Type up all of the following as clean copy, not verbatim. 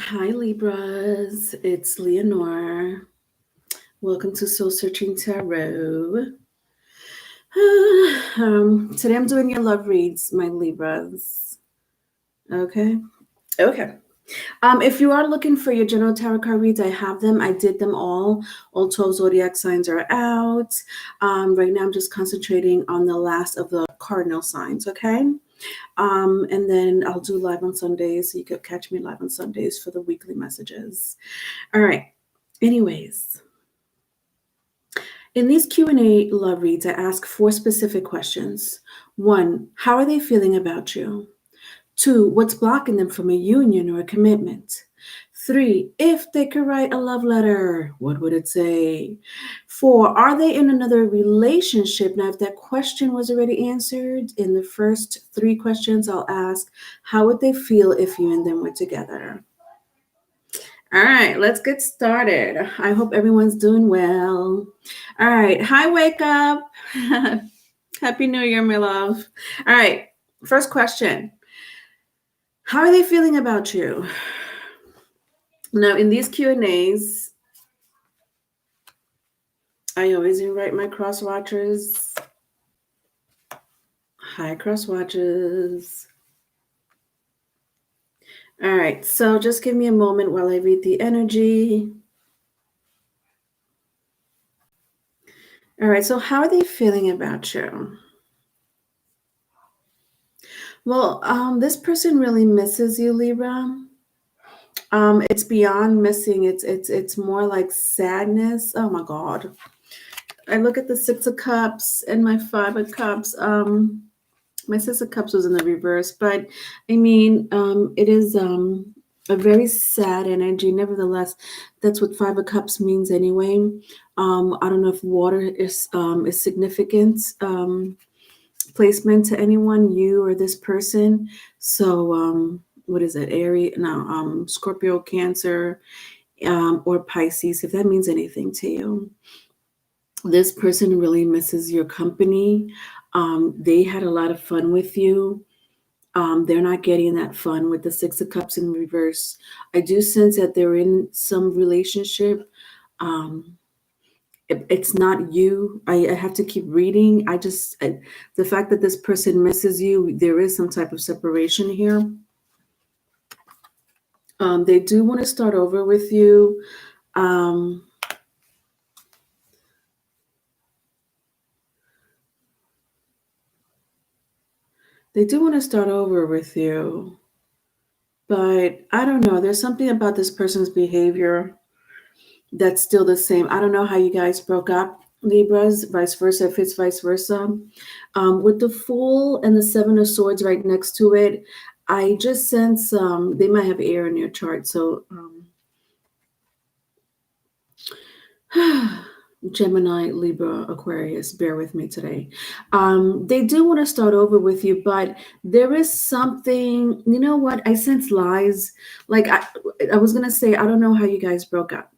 Hi, Libras. It's Leonore. Welcome to Soul Searching Tarot. Today I'm doing your love reads, my Libras. Okay. Okay. If you are looking for your general tarot card reads, I have them. I did them all. All 12 zodiac signs are out. Right now, I'm just concentrating on the last of the cardinal signs. Okay. And then I'll do live on Sundays, so you could catch me live on Sundays for the weekly messages. All right. Anyways, in these Q&A love reads, I ask 4 specific questions. 1, how are they feeling about you? 2, what's blocking them from a union or a commitment? 3, if they could write a love letter, what would it say? 4, are they in another relationship? Now, if that question was already answered in the first 3 questions, I'll ask, how would they feel if you and them were together? All right, let's get started. I hope everyone's doing well. All right, hi, wake up. Happy New Year, my love. All right, first question. How are they feeling about you? Now, in these Q&As, I always invite my cross watchers. Hi, cross watchers. All right, so just give me a moment while I read the energy. All right, so how are they feeling about you? Well, this person really misses you, Libra. It's beyond missing. It's more like sadness. Oh my God. I look at the 6 of Cups and my 5 of Cups. My 6 of Cups was in the reverse, but I mean, it is a very sad energy. Nevertheless, that's what 5 of Cups means anyway. I don't know if water is significant placement to anyone, you or this person. So what is it? Aries, no, Scorpio, Cancer, or Pisces, if that means anything to you. This person really misses your company. They had a lot of fun with you. They're not getting that fun with the 6 of Cups in reverse. I do sense that they're in some relationship. It's not you. I have to keep reading. The fact that this person misses you, there is some type of separation here. They do want to start over with you. They do want to start over with you. But I don't know. There's something about this person's behavior that's still the same. I don't know how you guys broke up, Libras, vice versa, if it's vice versa. With the Fool and the 7 of Swords right next to it, I just sense they might have air in your chart. So Gemini, Libra, Aquarius, bear with me today. They do want to start over with you, but there is something, you know what? I sense lies. Like I was going to say, I don't know how you guys broke up.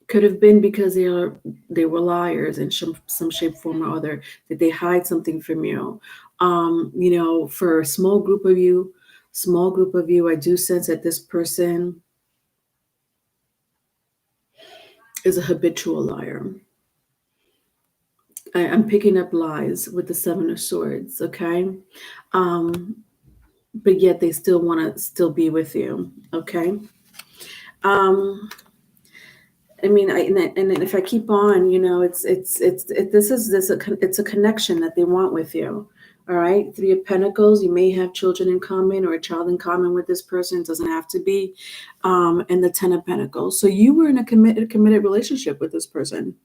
Could have been because they were liars in some shape, form, or other. Did they hide something from you? For a small group of you, I do sense that this person is a habitual liar. I'm picking up lies with the 7 of Swords, okay? But yet they still want to still be with you, okay? I mean, and if I keep on, it's a connection that they want with you. All right, 3 of Pentacles. You may have children in common or a child in common with this person. It doesn't have to be. And the 10 of Pentacles. So you were in a committed relationship with this person.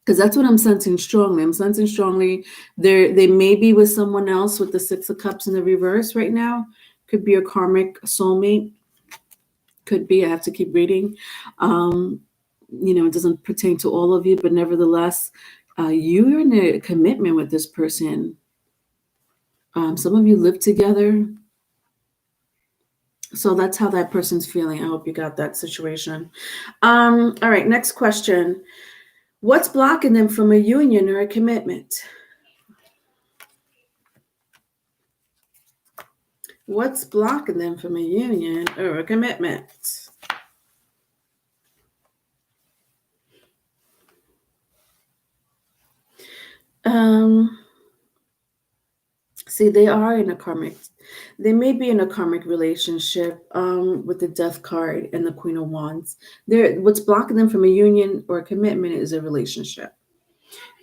Because that's what I'm sensing strongly. I'm sensing strongly they may be with someone else with the 6 of Cups in the reverse right now. Could be a karmic soulmate. Could be. I have to keep reading. It doesn't pertain to all of you, but nevertheless, you're in a commitment with this person. Some of you live together. So that's how that person's feeling. I hope you got that situation. All right, next question. What's blocking them from a union or a commitment? What's blocking them from a union or a commitment? See, they are in a karmic. They may be in a karmic relationship with the Death card and the Queen of Wands. What's blocking them from a union or a commitment is a relationship.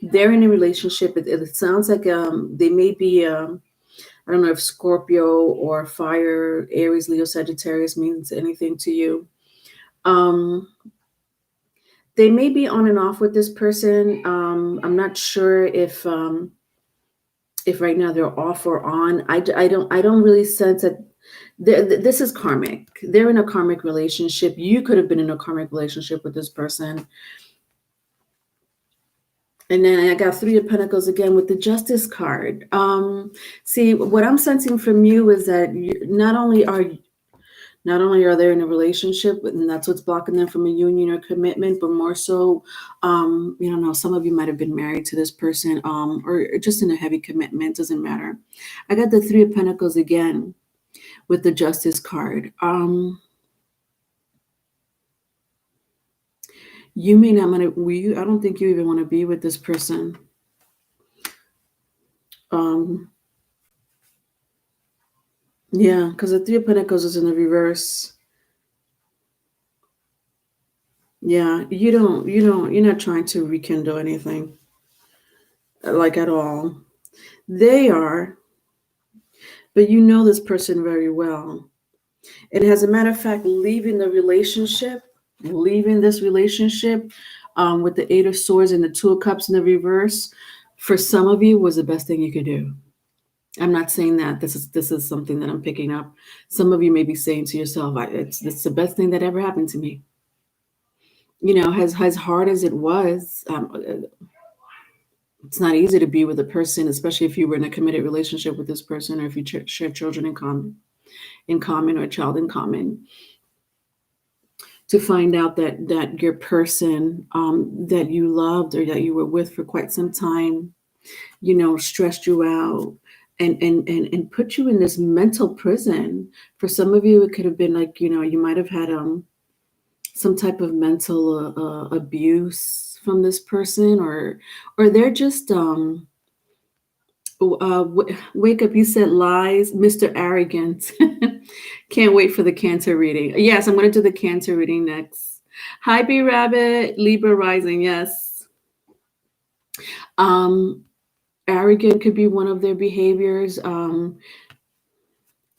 They're in a relationship. It sounds like they may be. I don't know if Scorpio or Fire, Aries, Leo, Sagittarius means anything to you. They may be on and off with this person. I'm not sure if right now they're off or on. I don't really sense that this is karmic. They're in a karmic relationship. You could have been in a karmic relationship with this person. And then I got Three of Pentacles again with the Justice card. See, what I'm sensing from you is that not only are they in a relationship, and that's what's blocking them from a union or commitment, but more so, you don't know, some of you might have been married to this person, or just in a heavy commitment, doesn't matter. I got the Three of Pentacles again with the Justice card. You may not want to, I don't think you even want to be with this person. Yeah, because the Three of Pentacles is in the reverse. Yeah, you're not trying to rekindle anything, like at all. They are, but you know this person very well. And as a matter of fact, leaving this relationship, with the Eight of Swords and the Two of Cups in the reverse, for some of you was the best thing you could do. I'm not saying that this is something that I'm picking up. Some of you may be saying to yourself, it's the best thing that ever happened to me. You know, as hard as it was, it's not easy to be with a person, especially if you were in a committed relationship with this person, or if you share children in common, or a child in common, to find out that your person that you loved or that you were with for quite some time, you know, stressed you out and put you in this mental prison. For some of you, it could have been like, you know, you might have had some type of mental abuse from this person, or they're just wake up, you said lies, Mr. Arrogant. Can't wait for the Cancer reading. Yes, I'm going to do the Cancer reading next. Hi, B Rabbit, Libra rising. Yes. Arrogant could be one of their behaviors. That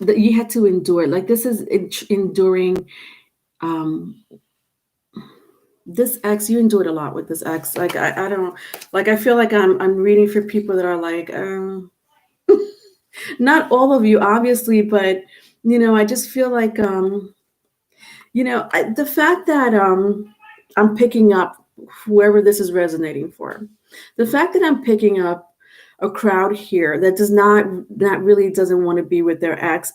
you had to endure. Like, this is enduring. This ex, you endured a lot with this ex. Like, I don't, like, I feel like I'm reading for people that are like, not all of you, obviously, but you know, I just feel like, you know, the fact that I'm picking up whoever this is resonating for, the fact that I'm picking up a crowd here that really doesn't want to be with their ex,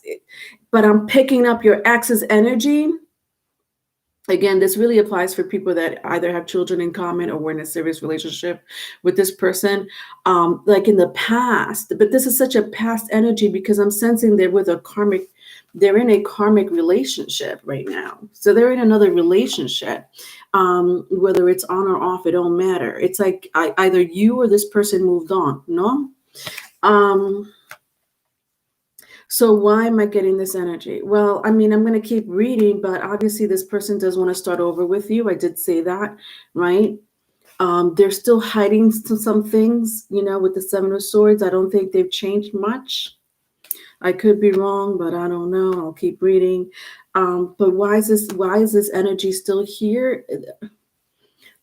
but I'm picking up your ex's energy. Again, this really applies for people that either have children in common or were in a serious relationship with this person, like in the past. But this is such a past energy because I'm sensing they're in a karmic relationship right now. So they're in another relationship, whether it's on or off, it don't matter. It's like either you or this person moved on, no? So why am I getting this energy? Well, I mean, I'm going to keep reading, but obviously this person does want to start over with you. I did say that, right? They're still hiding some things, you know, with the Seven of Swords. I don't think they've changed much. I could be wrong, but I don't know. I'll keep reading. But why is this energy still here?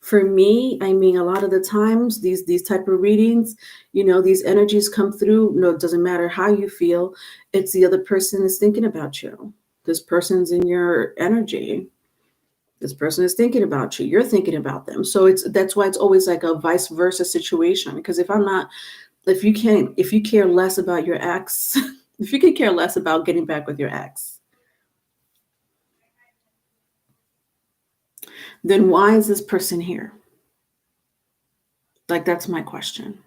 For me, I mean, a lot of the times these type of readings, you know, these energies come through. No, it doesn't matter how you feel. It's the other person is thinking about you. This person's in your energy. This person is thinking about you. You're thinking about them. So that's why it's always like a vice versa situation. Because if you care less about your ex, if you can care less about getting back with your ex, then why is this person here? Like, that's my question.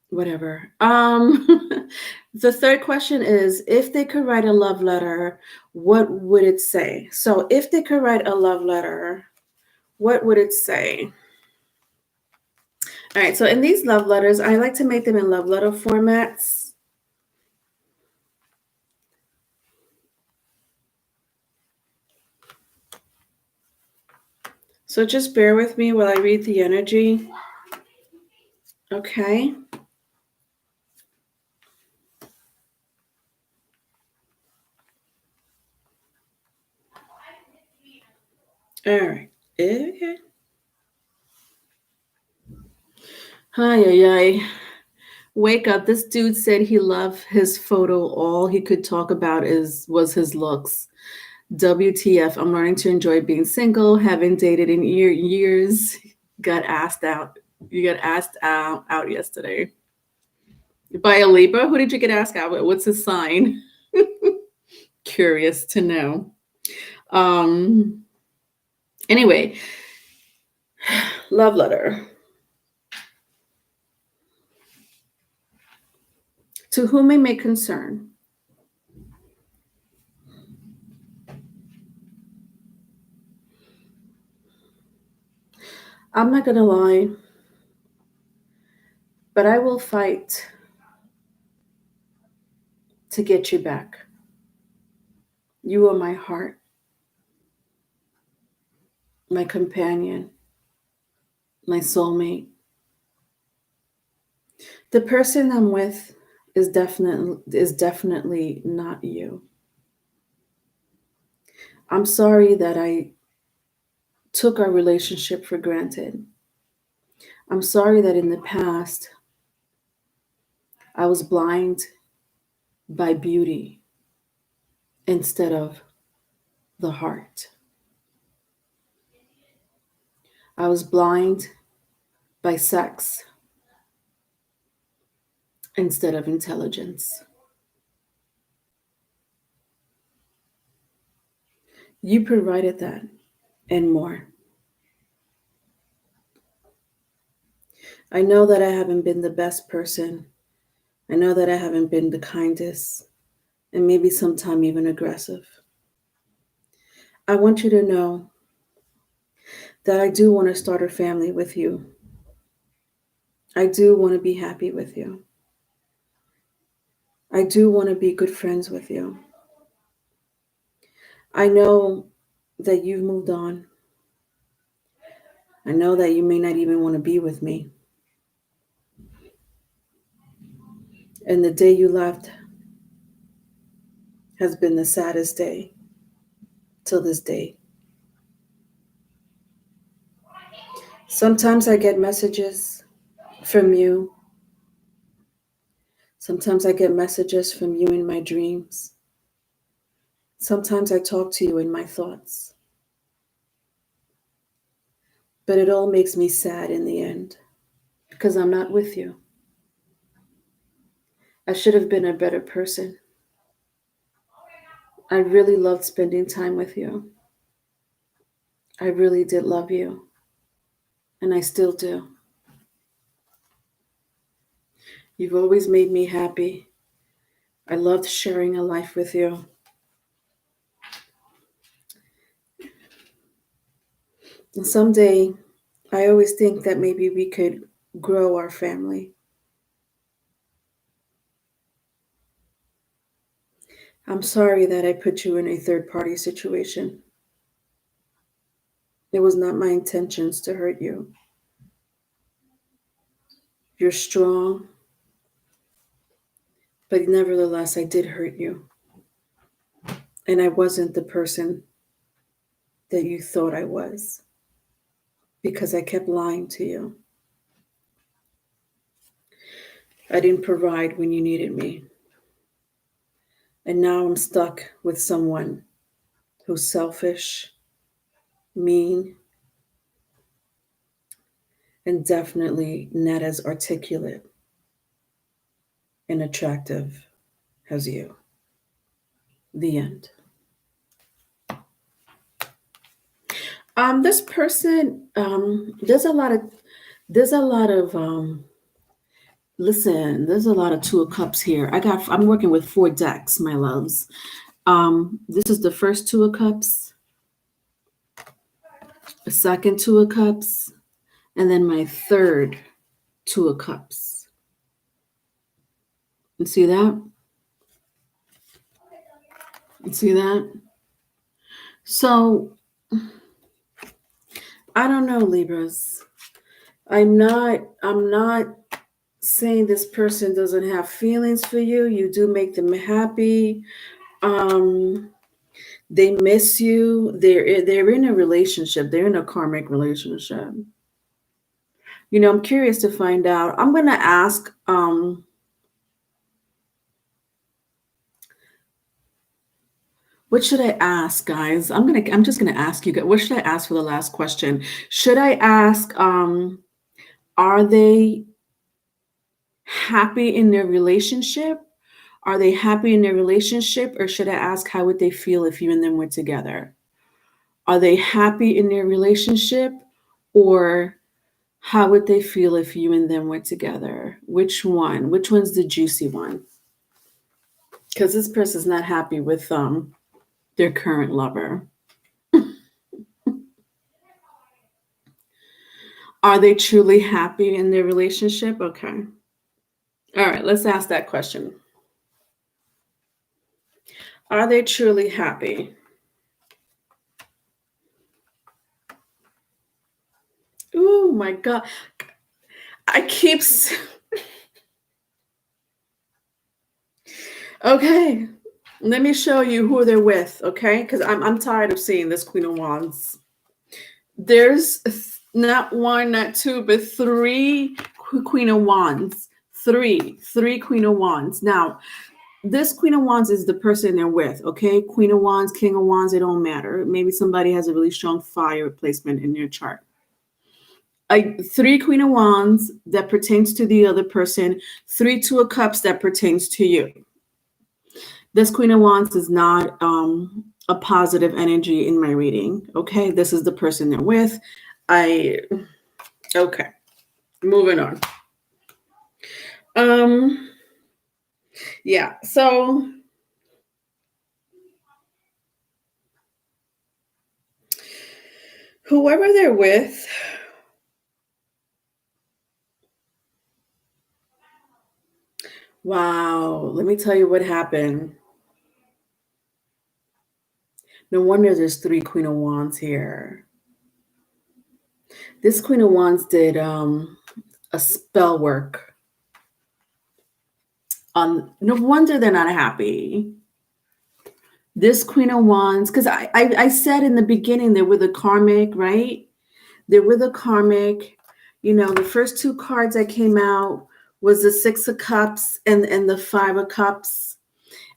whatever. The third question is, if they could write a love letter, what would it say? So if they could write a love letter, what would it say? All right, so in these love letters, I like to make them in love letter formats. So just bear with me while I read the energy. Okay. All right. Okay. Hi, hi. Wake up. This dude said he loved his photo. All he could talk about was his looks. WTF, I'm learning to enjoy being single, haven't dated in years. Got asked out. You got asked out yesterday. By a Libra? Who did you get asked out with? What's his sign? Curious to know. Um anyway, love letter. To whom it may concern. I'm not gonna lie, but I will fight to get you back. You are my heart, my companion, my soulmate. The person I'm with is definitely not you. I'm sorry that I took our relationship for granted. I'm sorry that in the past I was blind by beauty instead of the heart. I was blind by sex instead of intelligence. You provided that and more. I know that I haven't been the best person. I know that I haven't been the kindest and maybe sometime even aggressive. I want you to know that I do want to start a family with you. I do want to be happy with you. I do want to be good friends with you. I know that you've moved on. I know that you may not even want to be with me. And the day you left has been the saddest day till this day. Sometimes I get messages from you. Sometimes I get messages from you in my dreams. Sometimes I talk to you in my thoughts. But it all makes me sad in the end because I'm not with you. I should have been a better person. I really loved spending time with you. I really did love you, and I still do. You've always made me happy. I loved sharing a life with you. And someday, I always think that maybe we could grow our family. I'm sorry that I put you in a third party situation. It was not my intentions to hurt you. You're strong, but nevertheless, I did hurt you. And I wasn't the person that you thought I was because I kept lying to you. I didn't provide when you needed me. And now I'm stuck with someone who's selfish, mean, and definitely not as articulate and attractive as you. The end. This person, there's a lot of Listen, there's a lot of Two of Cups here. I'm working with 4 decks, my loves. This is the first Two of Cups, the second Two of Cups, and then my third Two of Cups. You see that? You see that? So, I don't know, Libras. I'm not saying this person doesn't have feelings for you. You do make them happy. They miss you. They're in a relationship. They're in a karmic relationship. You know, I'm curious to find out. I'm gonna ask. What should I ask, guys? I'm just gonna ask you guys. What should I ask for the last question? Should I ask? Are they happy in their relationship? Are they happy in their relationship, or should I ask how would they feel if you and them were together? Are they happy in their relationship, or how would they feel if you and them were together? Which one? Which one's the juicy one? Because this person's not happy with their current lover. Are they truly happy in their relationship? Okay. All right, let's ask that question. Are they truly happy? Oh my God. I keep. Okay. Let me show you who they're with, okay? Because I'm tired of seeing this Queen of Wands. There's not one, not two, but 3 Queen of Wands. Three Queen of Wands. Now, this Queen of Wands is the person they're with, okay? Queen of Wands, King of Wands, it don't matter. Maybe somebody has a really strong fire placement in their chart. 3 Queen of Wands that pertains to the other person. 3 Two of Cups that pertains to you. This Queen of Wands is not a positive energy in my reading, okay? This is the person they're with. Okay, moving on. Yeah, so whoever they're with, wow, let me tell you what happened. No wonder there's 3 Queen of Wands here. This Queen of Wands did a spell work. No wonder they're not happy. This Queen of Wands, because I said in the beginning they were the karmic, right? They were the karmic. You know, the first 2 cards that came out was the 6 of Cups and the 5 of Cups.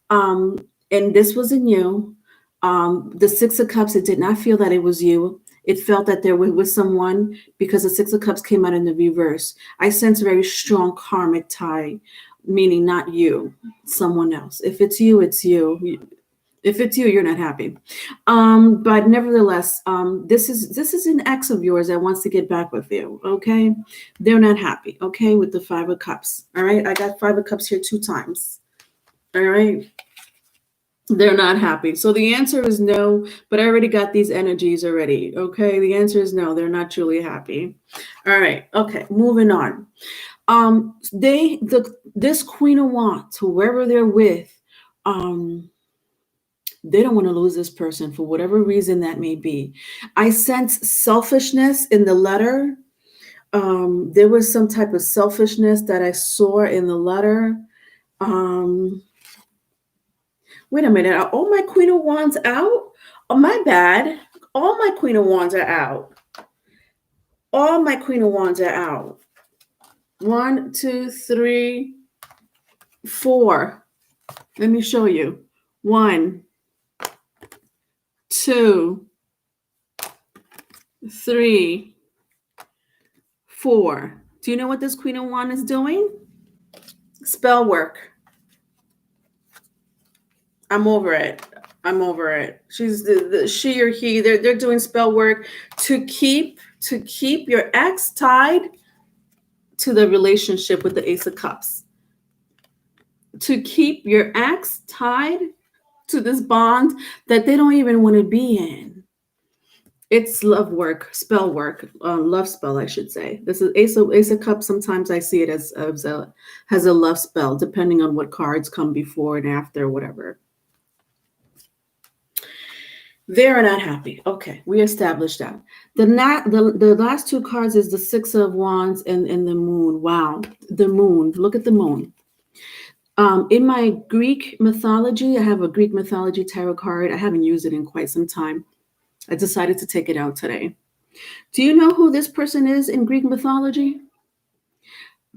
And this wasn't you. The 6 of Cups, it did not feel that it was you. It felt that there was someone, because the 6 of Cups came out in the reverse. I sense a very strong karmic tie, meaning not you, someone else. If it's you, it's you. If it's you, you're not happy. But nevertheless, this is an ex of yours that wants to get back with you. Okay, they're not happy. Okay, with the 5 of Cups. All right, I got 5 of Cups here 2 times. All right. They're not happy. So the answer is no, but I already got these energies already. Okay. The answer is no, they're not truly happy. All right. Okay. Moving on. This Queen of Wands, whoever they're with, they don't want to lose this person for whatever reason that may be. I sense selfishness in the letter. There was some type of selfishness that I saw in the letter. Wait a minute. Are all my Queen of Wands out? Oh, my bad. All my Queen of Wands are out. All my Queen of Wands are out. 1, 2, 3, 4. Let me show you. 1, 2, 3, 4. Do you know what this Queen of Wands is doing? Spell work. I'm over it. I'm over it. She's she or he. They're doing spell work to keep your ex tied to the relationship with the Ace of Cups. To keep your ex tied to this bond that they don't even want to be in. It's love work, spell work, love spell, I should say. This is Ace of Cups. Sometimes I see it as a love spell, depending on what cards come before and after, whatever. They're not happy. Okay, we established that. The last two cards is the Six of Wands and the Moon. Wow, the Moon. Look at the Moon. In my Greek mythology, I have a Greek mythology tarot card. I haven't used it in quite some time. I decided to take it out today. Do you know who this person is in Greek mythology?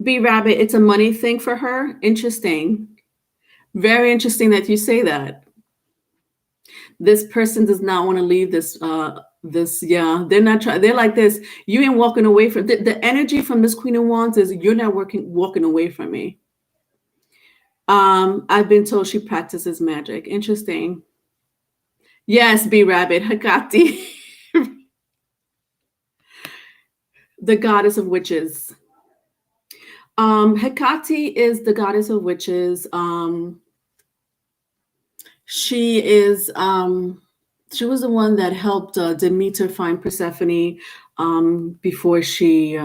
B Rabbit, it's a money thing for her. Interesting. Very interesting that you say that. This person does not want to leave this. They're not trying. They're like this. You ain't walking away from the energy from this Queen of Wands is you're not walking away from me. I've been told she practices magic. Interesting. Yes, B Rabbit, Hecate, the goddess of witches. Hecate is the goddess of witches. She was the one that helped Demeter find Persephone before she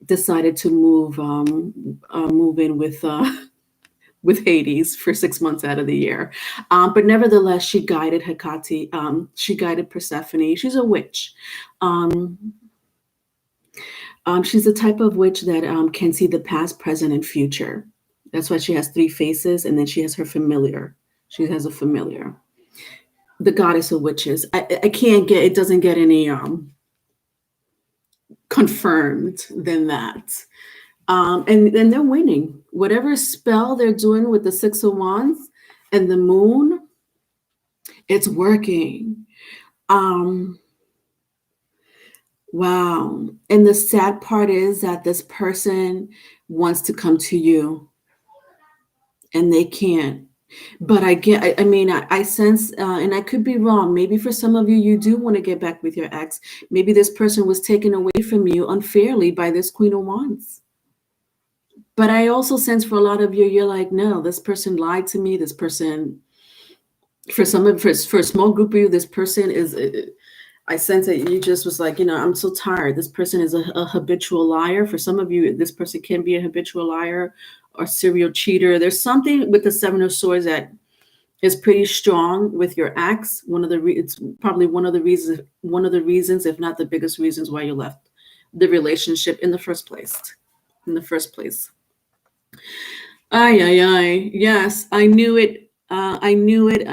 decided to move in with Hades for 6 months out of the year. But nevertheless, she guided Hecate. She guided Persephone. She's a witch. She's the type of witch that can see the past, present, and future. That's why she has 3 faces, and then she has her familiar. She has a familiar. The goddess of witches. I can't get, it doesn't get any confirmed than that. And they're winning. Whatever spell they're doing with the Six of Wands and the Moon, it's working. Wow. And the sad part is that this person wants to come to you and they can't. But I sense, and I could be wrong. Maybe for some of you, you do want to get back with your ex. Maybe this person was taken away from you unfairly by this Queen of Wands. But I also sense for a lot of you, you're like, no, this person lied to me. This person, for a small group of you, this person is, I sense that you just was like, I'm so tired. This person is a habitual liar. For some of you, this person can be a habitual liar or serial cheater. There's something with the Seven of Swords that is pretty strong with your ex. It's probably one of the reasons, if not the biggest reasons, why you left the relationship in the first place. Ay, ay, ay. Yes, I knew it. I knew it.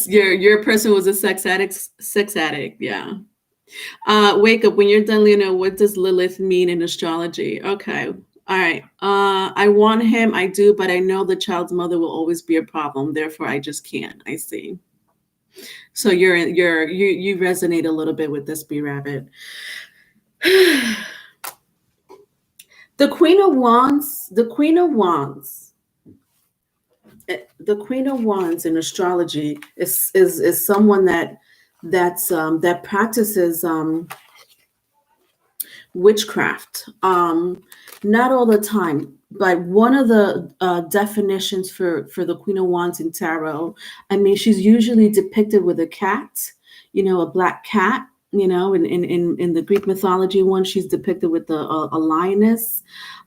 Your person was a sex addict. Yeah. Wake up. When you're done, Lena, what does Lilith mean in astrology? Okay. All right. I want him. I do, but I know the child's mother will always be a problem. Therefore, I just can't. I see. So you resonate a little bit with this, B Rabbit. The Queen of Wands in astrology is someone that practices witchcraft. Not all the time, but one of the definitions for the Queen of Wands in tarot, she's usually depicted with a cat, a black cat. In the Greek mythology one, she's depicted with a lioness.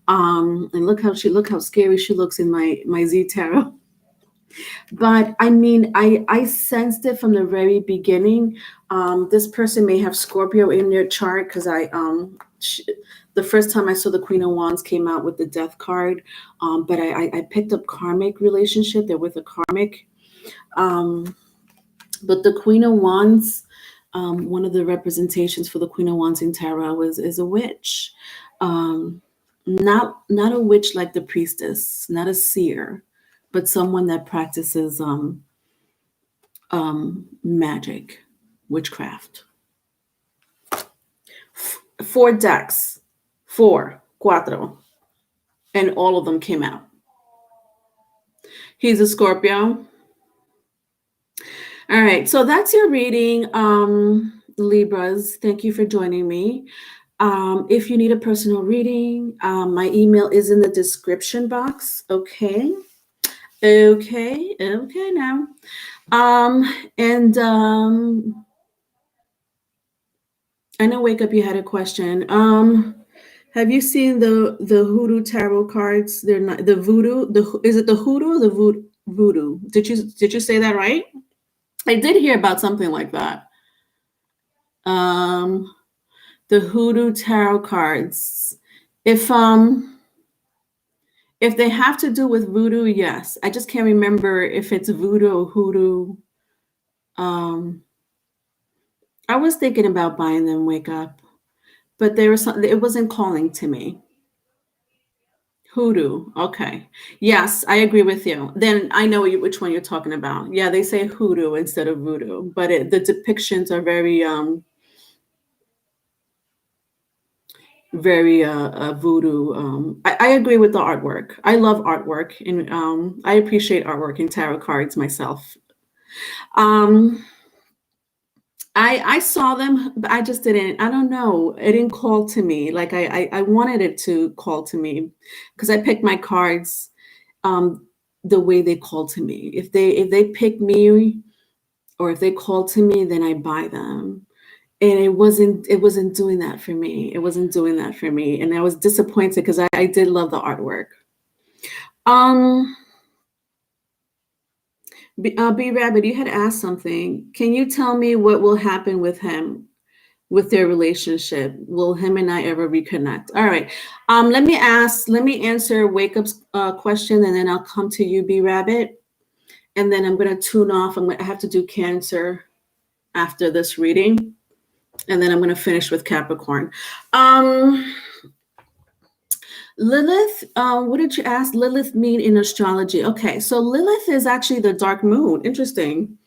And look how scary she looks in my Z tarot. But I sensed it from the very beginning. This person may have Scorpio in their chart because the first time I saw the Queen of Wands came out with the Death card. But I picked up karmic relationship. They're with a karmic. But the Queen of Wands, one of the representations for the Queen of Wands in tarot is a witch. Not a witch like the priestess, not a seer, but someone that practices magic, witchcraft. 4 decks, 4, and all of them came out. He's a Scorpio. All right, so that's your reading. Libras, thank you for joining me. If you need a personal reading, my email is in the description box. Okay. Now. And I know Wake Up you had a question. Have you seen the Hoodoo tarot cards? They're not the voodoo. Is it the hoodoo or the voodoo? Did you say that right? I did hear about something like that. The Hoodoo tarot cards. If they have to do with voodoo, yes. I just can't remember if it's voodoo or hoodoo. I was thinking about buying them. Wake Up, but there was something. It wasn't calling to me. Hoodoo. Okay. Yes, I agree with you. Then I know which one you're talking about. Yeah, they say hoodoo instead of voodoo, but the depictions are very voodoo. I agree with the artwork. I love artwork, and I appreciate artwork and tarot cards myself. I saw them, but I just didn't. I don't know. It didn't call to me like I wanted it to call to me, because I picked my cards the way they call to me. If they pick me, or if they call to me, then I buy them. And it wasn't doing that for me. It wasn't doing that for me, and I was disappointed because I did love the artwork. B Rabbit, you had asked something. Can you tell me what will happen with him, with their relationship? Will him and I ever reconnect? All right. Let me answer Wake Up's question, and then I'll come to you, B Rabbit. And then I'm going to tune off. I have to do Cancer after this reading. And then I'm going to finish with Capricorn. Lilith, what did you ask? Lilith mean in astrology? Okay, so Lilith is actually the dark moon. Interesting.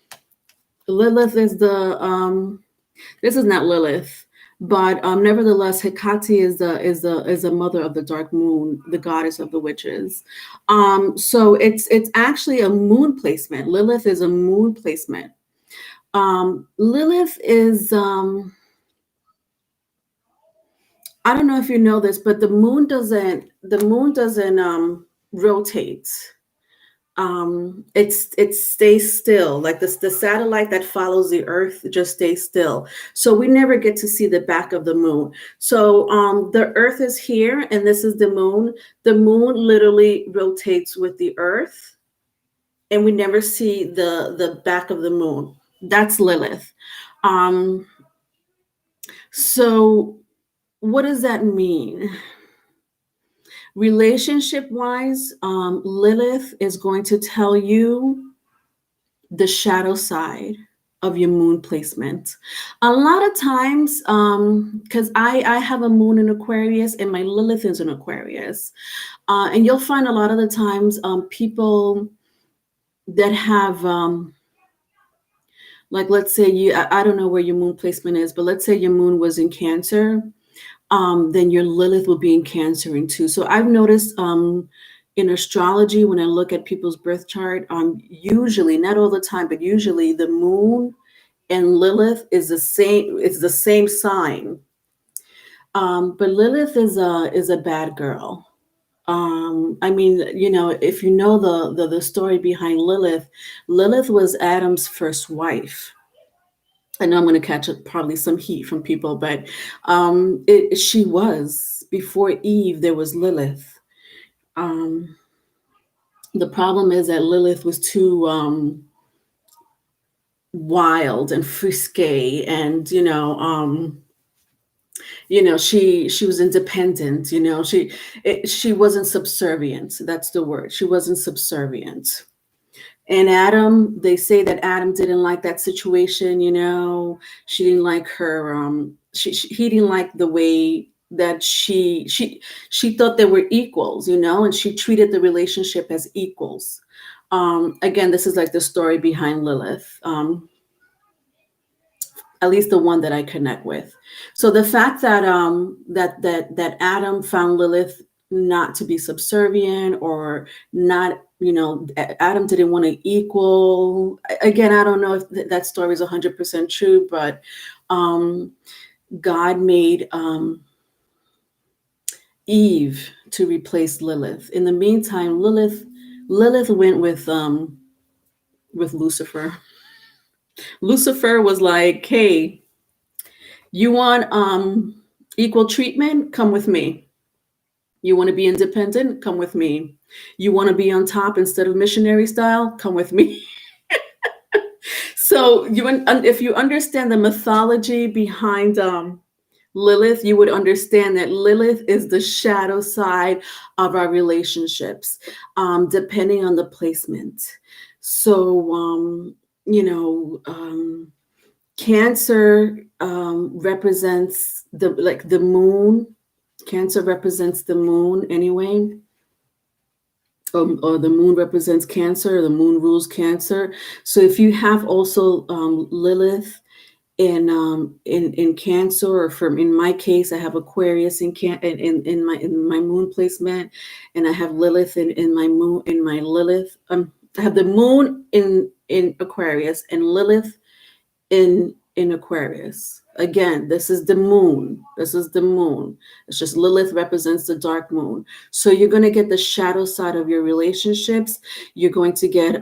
Lilith is this is not Lilith, but nevertheless, Hecate is the mother of the dark moon, the goddess of the witches. So it's actually a moon placement. Lilith is a moon placement. Lilith is I don't know if you know this, but the moon doesn't rotate. It stays still. Like the satellite that follows the Earth just stays still. So we never get to see the back of the moon. So the Earth is here, and this is the moon. The moon literally rotates with the Earth, and we never see the back of the moon. That's Lilith. So what does that mean? Relationship wise, Lilith is going to tell you the shadow side of your moon placement. A lot of times, because I have a moon in Aquarius and my Lilith is in Aquarius, and you'll find a lot of the times people that have like, let's say I don't know where your moon placement is, but let's say your moon was in Cancer. Then your Lilith will be in Cancer in too. So I've noticed in astrology, when I look at people's birth chart, usually, not all the time, but usually the moon and Lilith is the same. It's the same sign. But Lilith is a bad girl. I mean, if you know the story behind Lilith, Lilith was Adam's first wife. I know I'm going to catch probably some heat from people, but she was, before Eve, there was Lilith. The problem is that Lilith was too wild and frisky, and she was independent. She wasn't subservient. That's the word. She wasn't subservient. And Adam, they say that Adam didn't like that situation. She didn't like her. He didn't like the way that she thought they were equals, and she treated the relationship as equals. Again, this is like the story behind Lilith. At least the one that I connect with. So the fact that that Adam found Lilith not to be subservient, or not, Adam didn't want to equal. Again, I don't know if that story is 100% true, but God made Eve to replace Lilith. In the meantime, Lilith went with Lucifer. Lucifer was like, "Hey, you want equal treatment? Come with me. You want to be independent? Come with me. You want to be on top instead of missionary style? Come with me." So if you understand the mythology behind Lilith, you would understand that Lilith is the shadow side of our relationships, depending on the placement. So, Cancer represents the moon. Cancer represents the moon anyway. Or the moon represents Cancer. The moon rules Cancer. So if you have also Lilith in Cancer, or in my case, I have Aquarius in my moon placement, and I have Lilith in my moon in my Lilith. I have the moon in Aquarius and Lilith in Aquarius. Again, this is the moon. This is the moon. It's just Lilith represents the dark moon. So you're going to get the shadow side of your relationships. You're going to get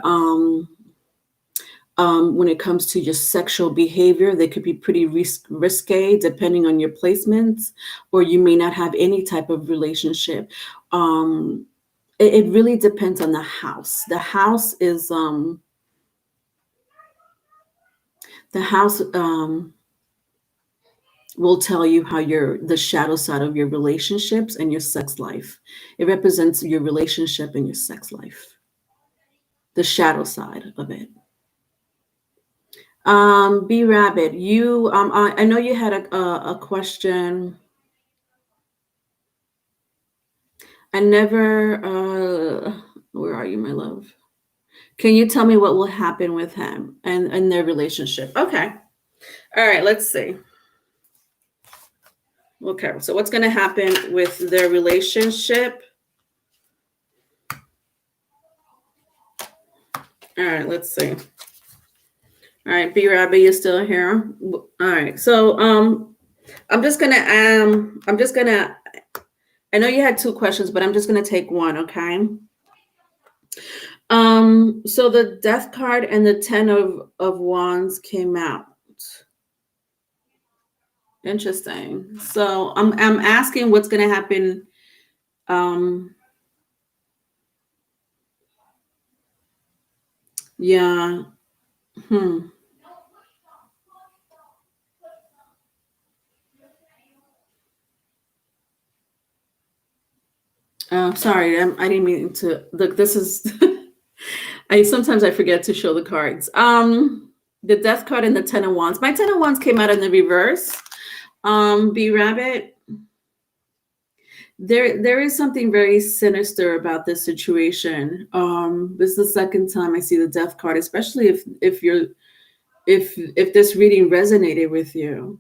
when it comes to your sexual behavior, they could be pretty risque depending on your placements, or you may not have any type of relationship. It really depends on the house. The house is will tell you how the shadow side of your relationships and your sex life. It represents your relationship and your sex life. The shadow side of it. B Rabbit, you I know you had a question. I never where are you, my love? Can you tell me what will happen with him and their relationship? Okay. All right, let's see. Okay, so what's going to happen with their relationship? All right, let's see. All right, B Rabbit, you're still here. All right, so I'm just gonna I know you had two questions, but I'm just gonna take one, okay? So the Death card and the Ten of Wands came out. Interesting. So I'm asking what's gonna happen. Yeah. Sorry, I didn't mean to look. This is sometimes I forget to show the cards. The Death card and the Ten of Wands. My Ten of Wands came out in the reverse. B Rabbit. There is something very sinister about this situation. This is the second time I see the Death card, especially if this reading resonated with you.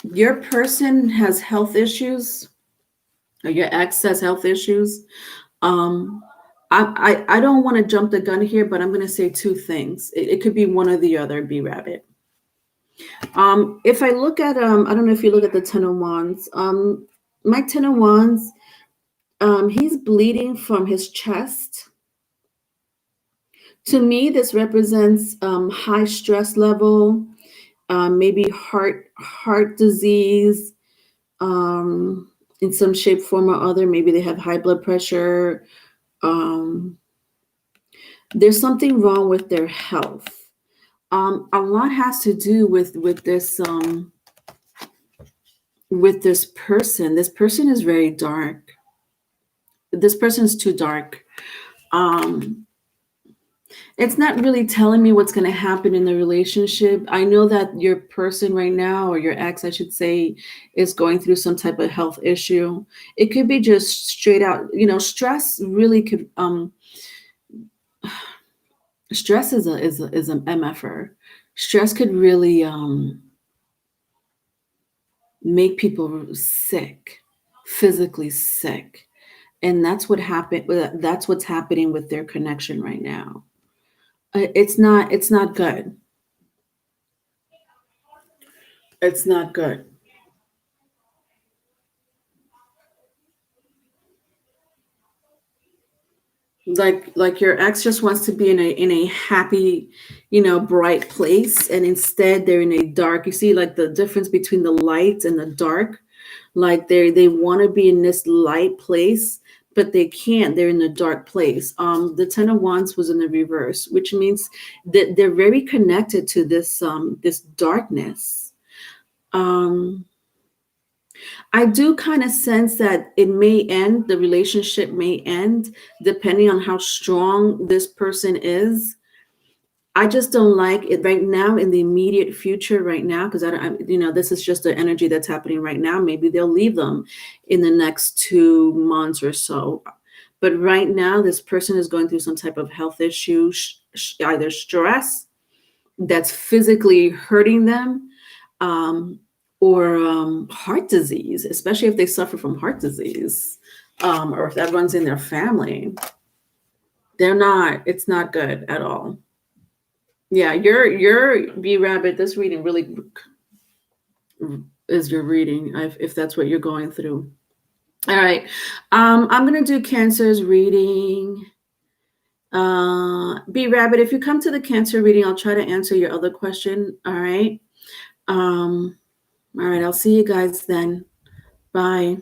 Your person has health issues, or your ex has health issues. I don't want to jump the gun here, but I'm going to say two things. It could be one or the other, B Rabbit. If I look at I don't know if you look at the Ten of Wands. My Ten of Wands, he's bleeding from his chest. To me, this represents high stress level, maybe heart disease, in some shape, form, or other. Maybe they have high blood pressure. There's something wrong with their health. A lot has to do with this person. This person is very dark. This person is too dark. It's not really telling me what's going to happen in the relationship. I know that your person right now, or your ex, I should say, is going through some type of health issue. It could be just straight out, stress really could, stress is an MFer. Stress could really make people sick, physically sick. And that's what happened. That's what's happening with their connection right now. It's not good. It's not good. Like your ex just wants to be in a happy, bright place, and instead they're in a dark. You see like the difference between the light and the dark. Like they want to be in this light place, but they can't. They're in the dark place. The Ten of Wands was in the reverse, which means that they're very connected to this darkness. I do kind of sense that it may end, the relationship may end, depending on how strong this person is. I just don't like it right now in the immediate future right now, because this is just the energy that's happening right now. Maybe they'll leave them in the next 2 months or so. But right now, this person is going through some type of health issue, either stress that's physically hurting them, um, or heart disease, especially if they suffer from heart disease, or if that runs in their family. It's not good at all. Yeah, your B Rabbit, this reading really is your reading, if that's what you're going through. All right. I'm gonna do Cancer's reading. B Rabbit, if you come to the Cancer reading, I'll try to answer your other question. All right. All right, I'll see you guys then. Bye.